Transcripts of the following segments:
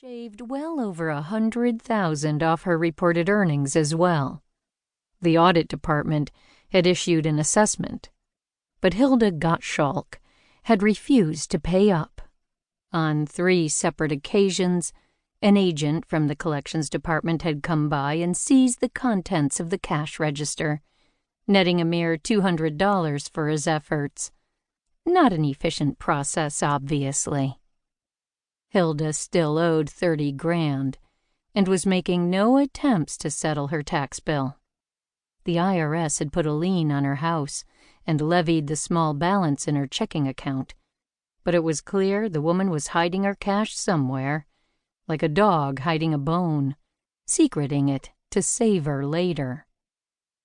shaved well over $100,000 off her reported earnings as well. The audit department had issued an assessment, but Hilda Gottschalk had refused to pay up. On 3 separate occasions, an agent from the collections department had come by and seized the contents of the cash register, netting a mere $200 for his efforts. Not an efficient process, obviously. Hilda still owed $30,000 and was making no attempts to settle her tax bill. The IRS had put a lien on her house and levied the small balance in her checking account, but it was clear the woman was hiding her cash somewhere, like a dog hiding a bone, secreting it to savor later.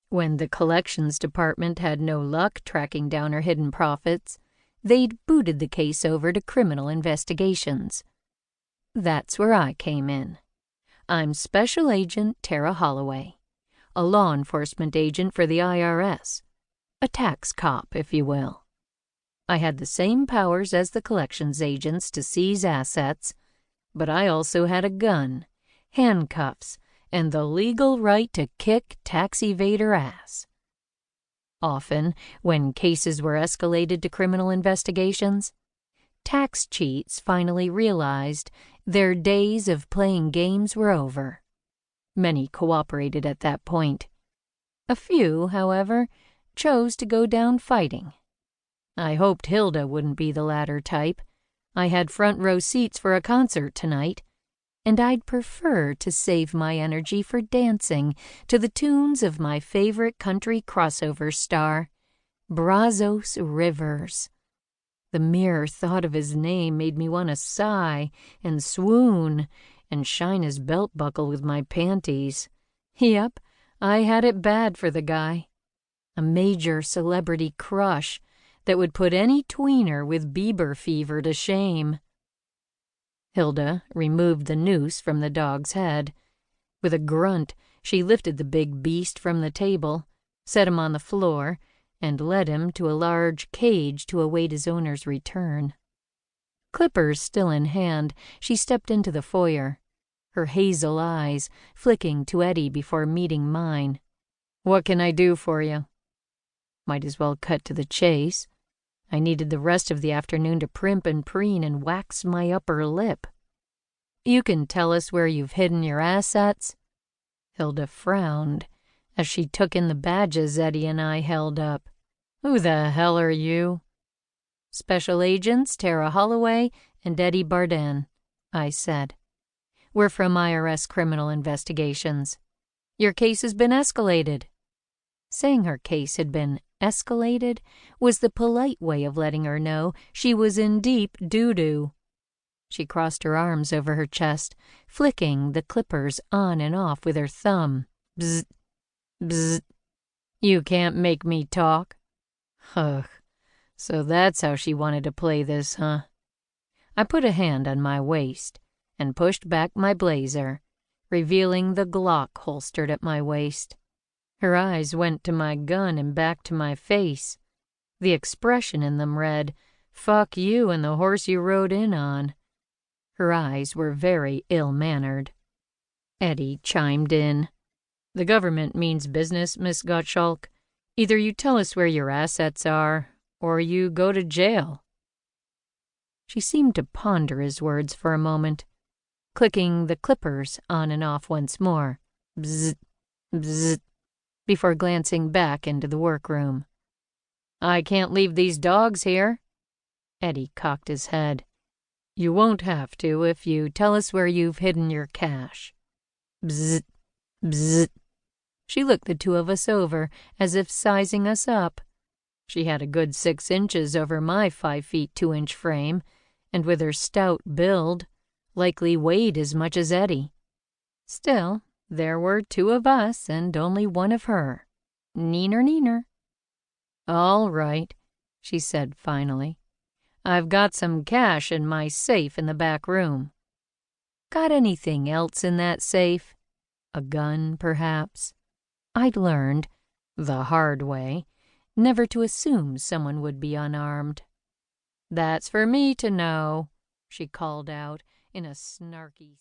When the collections department had no luck tracking down her hidden profits, they'd booted the case over to criminal investigations. That's where I came in. I'm Special Agent Tara Holloway, a law enforcement agent for the IRS, a tax cop, if you will. I had the same powers as the collections agents to seize assets, but I also had a gun, handcuffs, and the legal right to kick tax evader ass. Often, when cases were escalated to criminal investigations, tax cheats finally realized their days of playing games were over. Many cooperated at that point. A few, however, chose to go down fighting. I hoped Hilda wouldn't be the latter type. I had front row seats for a concert tonight, and I'd prefer to save my energy for dancing to the tunes of my favorite country crossover star, Brazos Rivers. The mere thought of his name made me want to sigh and swoon and shine his belt buckle with my panties. Yep, I had it bad for the guy. A major celebrity crush that would put any tweener with Bieber fever to shame. Hilda removed the noose from the dog's head. With a grunt, she lifted the big beast from the table, set him on the floor, and led him to a large cage to await his owner's return. Clippers still in hand, she stepped into the foyer, her hazel eyes flicking to Eddie before meeting mine. "What can I do for you?" Might as well cut to the chase. I needed the rest of the afternoon to primp and preen and wax my upper lip. "You can tell us where you've hidden your assets?" Hilda frowned as she took in the badges Eddie and I held up. "Who the hell are you?" "Special Agents Tara Holloway and Eddie Barden," I said. "We're from IRS Criminal Investigations. Your case has been escalated." Saying her case had been escalated was the polite way of letting her know she was in deep doo-doo. She crossed her arms over her chest, flicking the clippers on and off with her thumb. "Bzz, bzz. You can't make me talk." Ugh, so that's how she wanted to play this, huh? I put a hand on my waist and pushed back my blazer, revealing the Glock holstered at my waist. Her eyes went to my gun and back to my face. The expression in them read, "Fuck you and the horse you rode in on." Her eyes were very ill-mannered. Eddie chimed in. "The government means business, Miss Gottschalk. Either you tell us where your assets are, or you go to jail." She seemed to ponder his words for a moment, clicking the clippers on and off once more. Bzz, bzz, before glancing back into the workroom. "I can't leave these dogs here." Eddie cocked his head. "You won't have to if you tell us where you've hidden your cash." Bzz, bzz. She looked the two of us over as if sizing us up. She had a good 6 inches over my 5 feet 2 inch frame, and with her stout build, likely weighed as much as Eddie. Still, there were 2 of us and only 1 of her. Neener, neener. "All right," she said finally. "I've got some cash in my safe in the back room." "Got anything else in that safe? A gun, perhaps?" I'd learned, the hard way, never to assume someone would be unarmed. "That's for me to know," she called out in a snarky